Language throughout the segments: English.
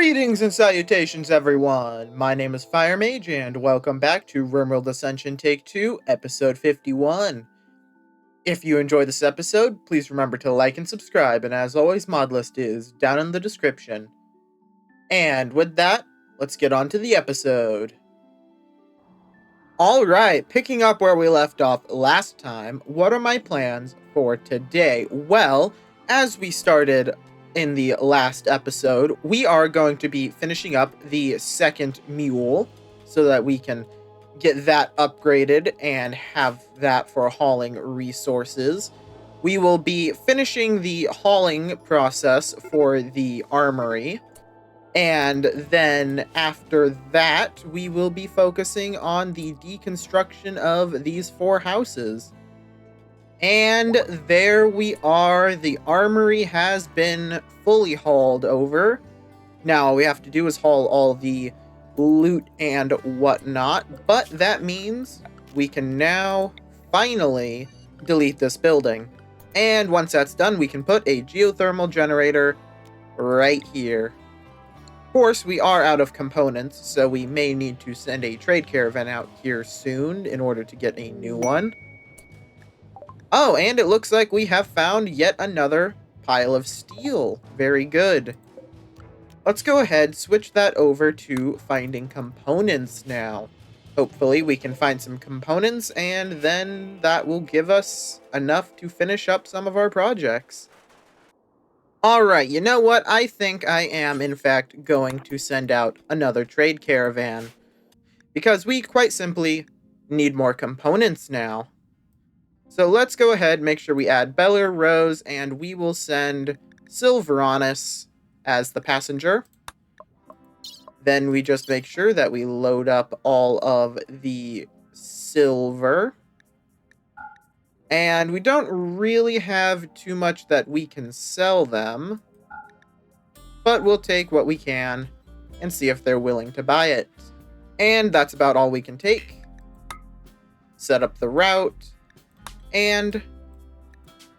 Greetings and salutations, everyone! My name is Fire Mage, and welcome back to Rimworld Ascension Take 2, Episode 51. If you enjoy this episode, please remember to like and subscribe, and as always, mod list is down in the description. And with that, let's get on to the episode. Alright, picking up where we left off last time, what are my plans for today? Well, as we started in the last episode, we are going to be finishing up the second mule so that we can get that upgraded and have that for hauling resources. We will be finishing the hauling process for the armory, and then after that we will be focusing on the deconstruction of these 4 houses. And there we are. The armory has been fully hauled over. Now all we have to do is haul all the loot and whatnot, but that means we can now finally delete this building. And once that's done, we can put a geothermal generator right here. Of course, we are out of components, so we may need to send a trade caravan out here soon in order to get a new one. Oh, and it looks like we have found yet another pile of steel. Very good. Let's go ahead, switch that over to finding components now. Hopefully we can find some components, and then that will give us enough to finish up some of our projects. Alright, you know what? I think I am, in fact, going to send out another trade caravan. Because we, quite simply, need more components now. So let's go ahead, make sure we add Beller, Rose, and we will send Silveronis as the passenger. Then we just make sure that we load up all of the silver. And we don't really have too much that we can sell them, but we'll take what we can and see if they're willing to buy it. And that's about all we can take. Set up the route. And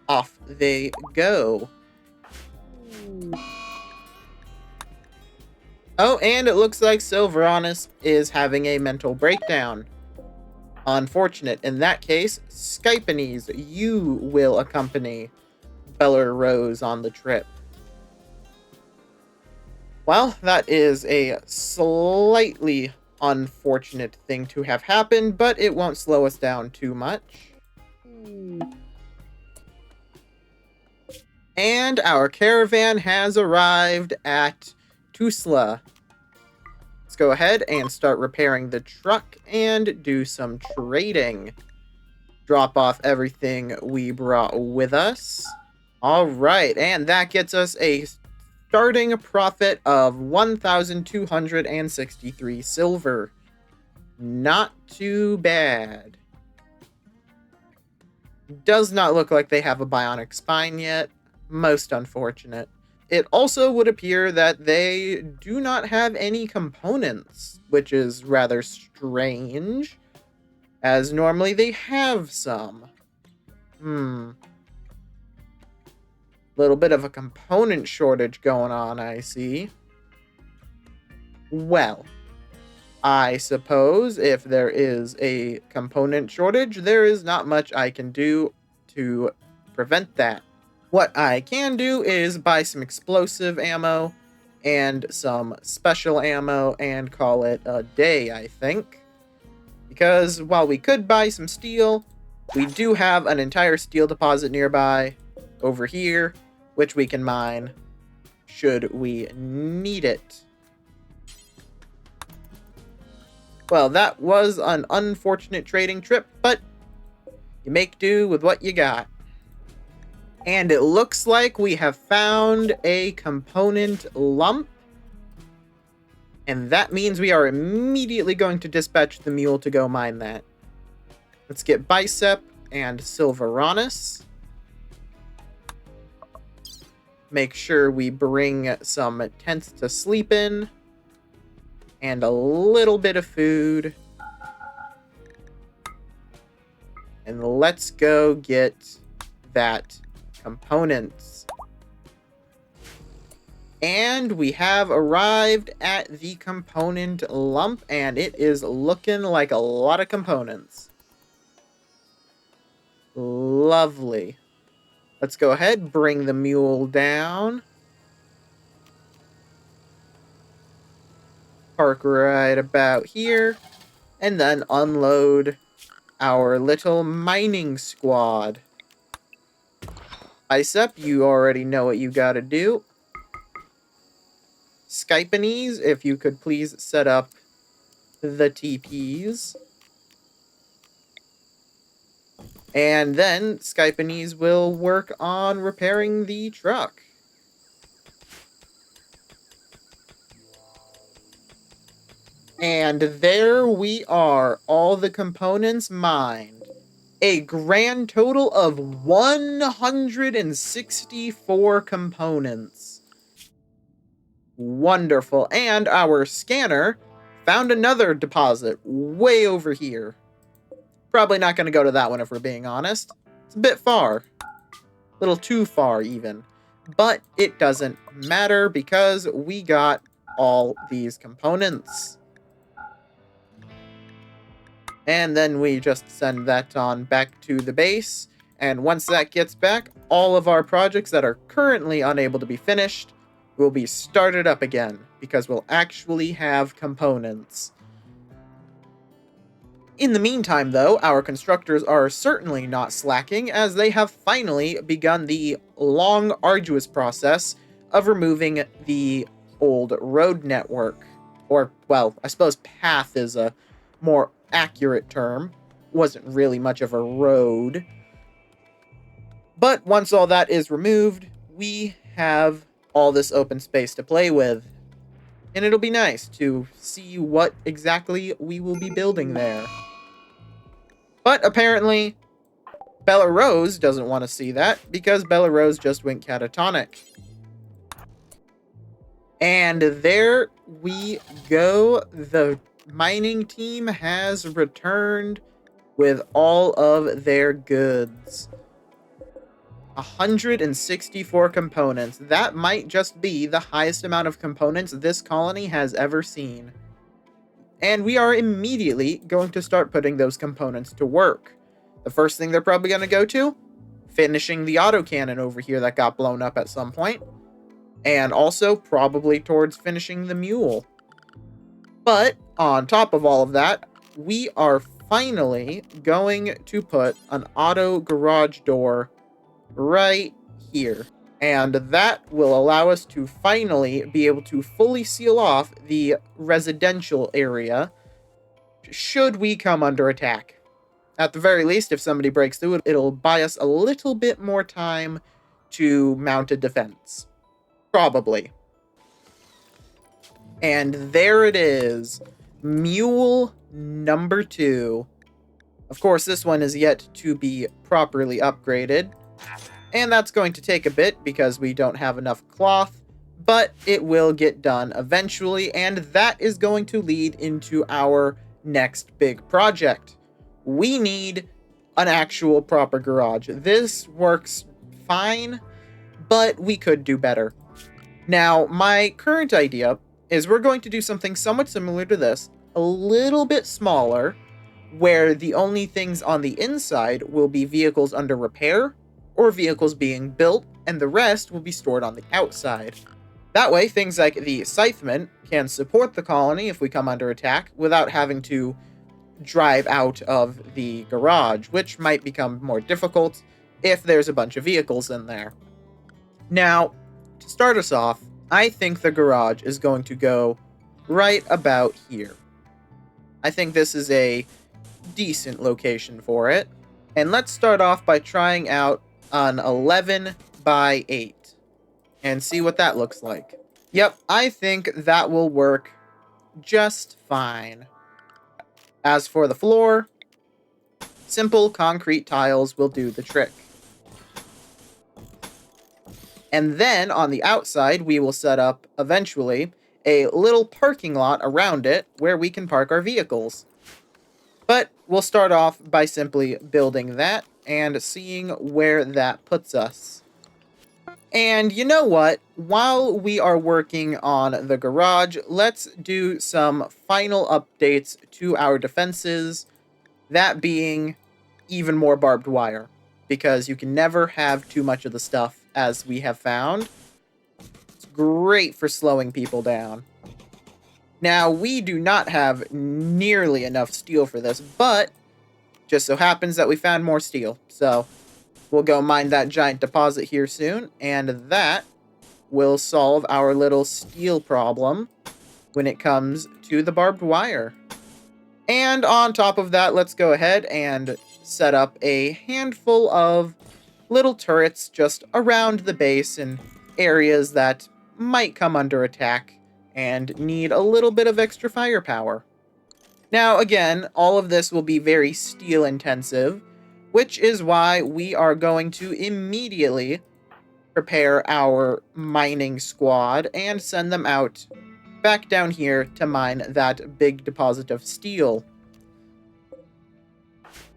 off they go. Oh, and it looks like Silveronis is having a mental breakdown. Unfortunate. In that case, Skypanese, you will accompany Beller Rose on the trip. Well, that is a slightly unfortunate thing to have happened, but it won't slow us down too much. And our caravan has arrived at Tusla. Let's go ahead and start repairing the truck and do some trading. Drop off everything we brought with us. Alright, and that gets us a starting profit of 1,263 silver. Not too bad. Does not look like they have a bionic spine yet. Most unfortunate. It also would appear that they do not have any components, which is rather strange, as normally they have some. Little bit of a component shortage going on, I see. Well, I suppose if there is a component shortage, there is not much I can do to prevent that. What I can do is buy some explosive ammo and some special ammo and call it a day, I think. Because while we could buy some steel, we do have an entire steel deposit nearby over here, which we can mine should we need it. Well, that was an unfortunate trading trip, but you make do with what you got. And it looks like we have found a component lump. And that means we are immediately going to dispatch the mule to go mine that. Let's get Bicep and Silveronis. Make sure we bring some tents to sleep in. And a little bit of food. And let's go get that components. And we have arrived at the component lump, and it is looking like a lot of components. Lovely. Let's go ahead, bring the mule down. Park right about here, and then unload our little mining squad. Bicep, you already know what you gotta do. Skypanese, if you could please set up the TPs. And then Skypanese will work on repairing the truck. And there we are, all the components mined. A grand total of 164 components. Wonderful. And our scanner found another deposit way over here. Probably not going to go to that one if we're being honest. It's a bit far. A little too far, even. But it doesn't matter because we got all these components. And then we just send that on back to the base. And once that gets back, all of our projects that are currently unable to be finished will be started up again, because we'll actually have components. In the meantime, though, our constructors are certainly not slacking, as they have finally begun the long, arduous process of removing the old road network. Or, well, I suppose path is a more accurate term. Wasn't really much of a road. But once all that is removed, we have all this open space to play with. And it'll be nice to see what exactly we will be building there. But apparently, Bella Rose doesn't want to see that, because Bella Rose just went catatonic. And there we go. The mining team has returned with all of their goods. 164 components. That might just be the highest amount of components this colony has ever seen. And we are immediately going to start putting those components to work. The first thing they're probably going to go to? Finishing the autocannon over here that got blown up at some point. And also probably towards finishing the mule. But on top of all of that, we are finally going to put an auto garage door right here. And that will allow us to finally be able to fully seal off the residential area should we come under attack. At the very least, if somebody breaks through it, it'll buy us a little bit more time to mount a defense. Probably. And there it is. Mule number 2. Of course, this one is yet to be properly upgraded. And that's going to take a bit because we don't have enough cloth, but it will get done eventually, and that is going to lead into our next big project. We need an actual proper garage. This works fine, but we could do better. Now, my current idea is we're going to do something somewhat similar to this, a little bit smaller, where the only things on the inside will be vehicles under repair, or vehicles being built, and the rest will be stored on the outside. That way, things like the Scythemen can support the colony if we come under attack without having to drive out of the garage, which might become more difficult if there's a bunch of vehicles in there. Now, to start us off, I think the garage is going to go right about here. I think this is a decent location for it. And let's start off by trying out an 11 by 8 and see what that looks like. Yep, I think that will work just fine. As for the floor, simple concrete tiles will do the trick. And then on the outside, we will set up, eventually, a little parking lot around it where we can park our vehicles. But we'll start off by simply building that and seeing where that puts us. And you know what? While we are working on the garage, let's do some final updates to our defenses, that being even more barbed wire, because you can never have too much of the stuff, as we have found. It's great for slowing people down. Now, we do not have nearly enough steel for this, but just so happens that we found more steel, so we'll go mine that giant deposit here soon, and that will solve our little steel problem when it comes to the barbed wire. And on top of that, let's go ahead and set up a handful of little turrets just around the base in areas that might come under attack and need a little bit of extra firepower. Now, again, all of this will be very steel intensive, which is why we are going to immediately prepare our mining squad and send them out back down here to mine that big deposit of steel.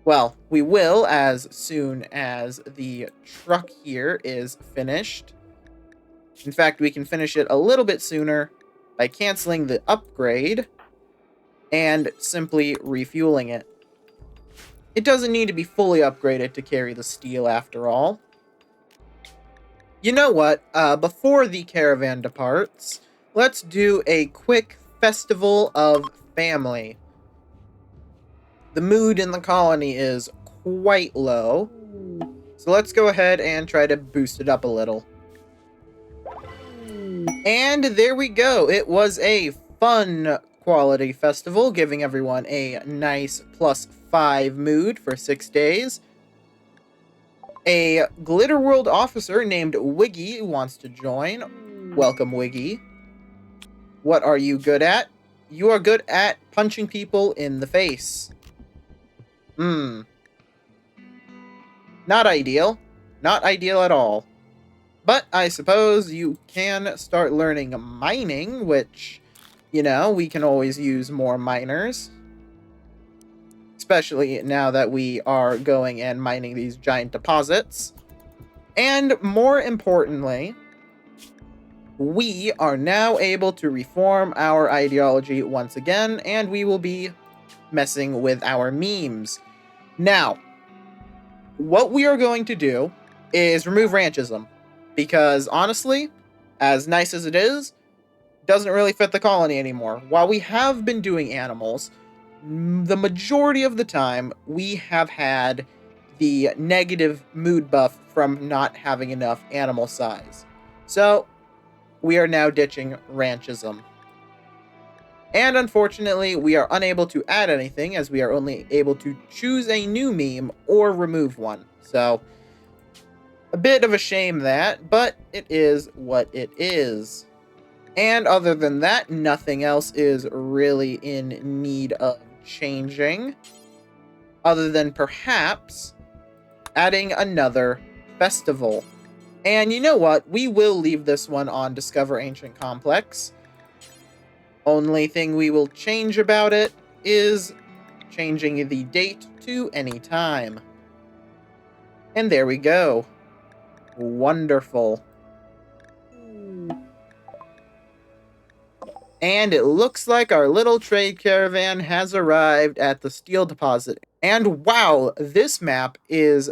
Well, we will as soon as the truck here is finished. In fact, we can finish it a little bit sooner by canceling the upgrade and simply refueling it. It doesn't need to be fully upgraded to carry the steel after all. You know what? Before the caravan departs, let's do a quick festival of family. The mood in the colony is quite low, so let's go ahead and try to boost it up a little. And there we go. It was a fun quality festival, giving everyone a nice +5 mood for 6 days. A Glitter World officer named Wiggy wants to join. Welcome, Wiggy. What are you good at? You are good at punching people in the face. Not ideal. Not ideal at all. But I suppose you can start learning mining, which, you know, we can always use more miners. Especially now that we are going and mining these giant deposits. And more importantly, we are now able to reform our ideology once again, and we will be messing with our memes. Now, what we are going to do is remove ranchism, because honestly, as nice as it is, doesn't really fit the colony anymore. While we have been doing animals, the majority of the time, we have had the negative mood buff from not having enough animal size. So, we are now ditching ranchism. And unfortunately, we are unable to add anything, as we are only able to choose a new meme or remove one. So, a bit of a shame that, but it is what it is. And other than that, nothing else is really in need of changing, other than perhaps adding another festival. And you know what? We will leave this one on Discover Ancient Complex. Only thing we will change about it is changing the date to any time. And there we go. Wonderful. And it looks like our little trade caravan has arrived at the steel deposit. And wow, this map is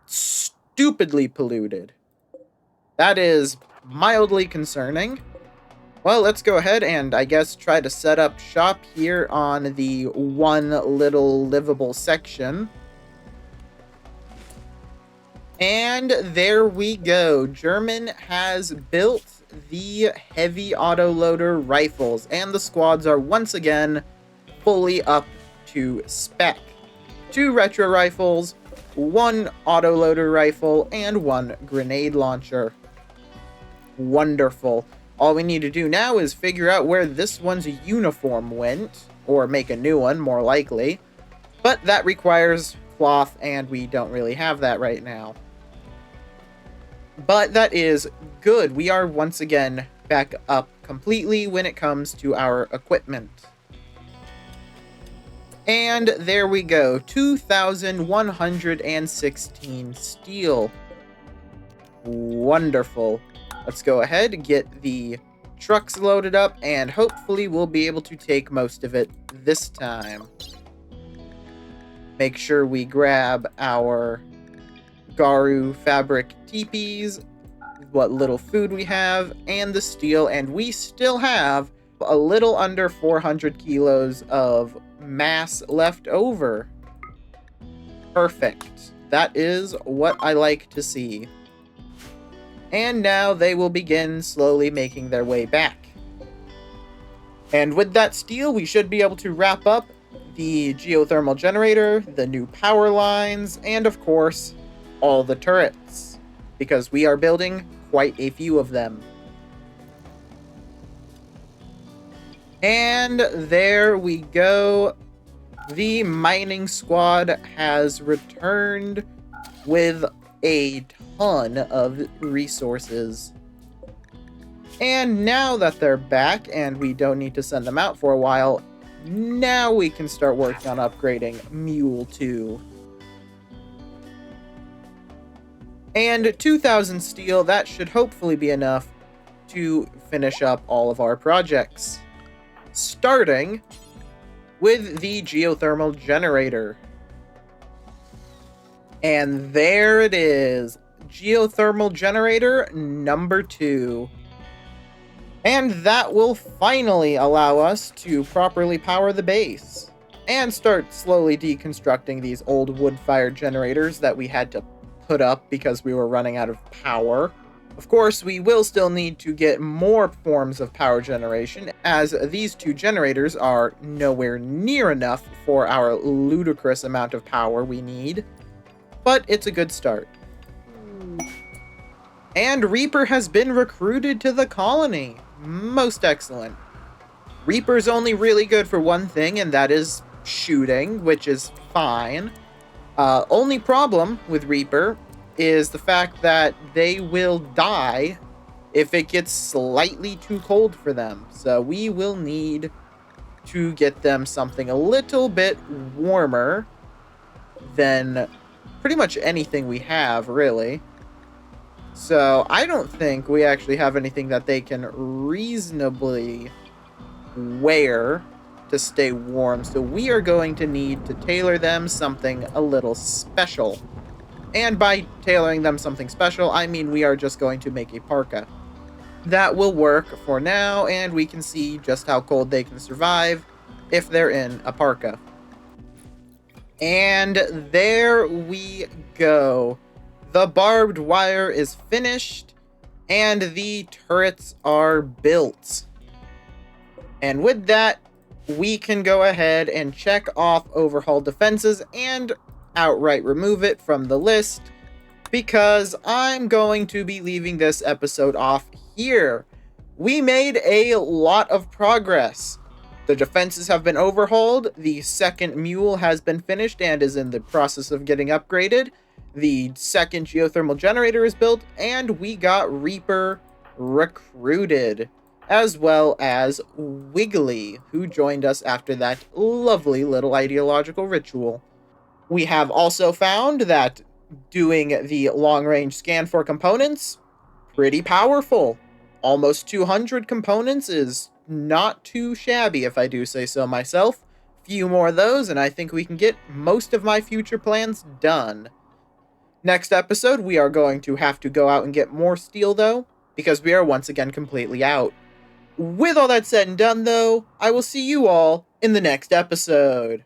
stupidly polluted. That is mildly concerning. Well, let's go ahead and, I guess, try to set up shop here on the one little livable section. And there we go. German has built the heavy autoloader rifles, and the squads are once again fully up to spec. 2 retro rifles, 1 autoloader rifle, and 1 grenade launcher. Wonderful. All we need to do now is figure out where this one's uniform went, or make a new one, more likely. But that requires cloth, and we don't really have that right now. But that is good. We are once again back up completely when it comes to our equipment. And there we go. 2,116 steel. Wonderful. Let's go ahead and get the trucks loaded up, and hopefully we'll be able to take most of it this time. Make sure we grab our Garu fabric teepees, what little food we have, and the steel, and we still have a little under 400 kilos of mass left over. Perfect. That is what I like to see. And now they will begin slowly making their way back. And with that steel, we should be able to wrap up the geothermal generator, the new power lines, and of course, all the turrets, because we are building quite a few of them. And there we go. The mining squad has returned with a ton of resources. And now that they're back and we don't need to send them out for a while, now we can start working on upgrading Mule 2. And 2,000 steel, that should hopefully be enough to finish up all of our projects. Starting with the geothermal generator. And there it is, geothermal generator number 2. And that will finally allow us to properly power the base and start slowly deconstructing these old wood-fired generators that we had to put up because we were running out of power. Of course, we will still need to get more forms of power generation, as these 2 generators are nowhere near enough for our ludicrous amount of power we need. But it's a good start. And Reaper has been recruited to the colony. Most excellent. Reaper's only really good for one thing, and that is shooting, which is fine. Only problem with Reaper is the fact that they will die if it gets slightly too cold for them. So we will need to get them something a little bit warmer than pretty much anything we have, really. So I don't think we actually have anything that they can reasonably wear to stay warm. So we are going to need to tailor them something a little special. And by tailoring them something special, I mean we are just going to make a parka. That will work for now, and we can see just how cold they can survive if they're in a parka. And there we go. The barbed wire is finished, and the turrets are built. And with that, we can go ahead and check off overhaul defenses and outright remove it from the list, because I'm going to be leaving this episode off here. We made a lot of progress. The defenses have been overhauled, the second mule has been finished and is in the process of getting upgraded, the second geothermal generator is built, and we got Reaper recruited, as well as Wiggly, who joined us after that lovely little ideological ritual. We have also found that doing the long-range scan for components, pretty powerful. Almost 200 components is not too shabby, if I do say so myself. Few more of those, and I think we can get most of my future plans done. Next episode, we are going to have to go out and get more steel, though, because we are once again completely out. With all that said and done, though, I will see you all in the next episode.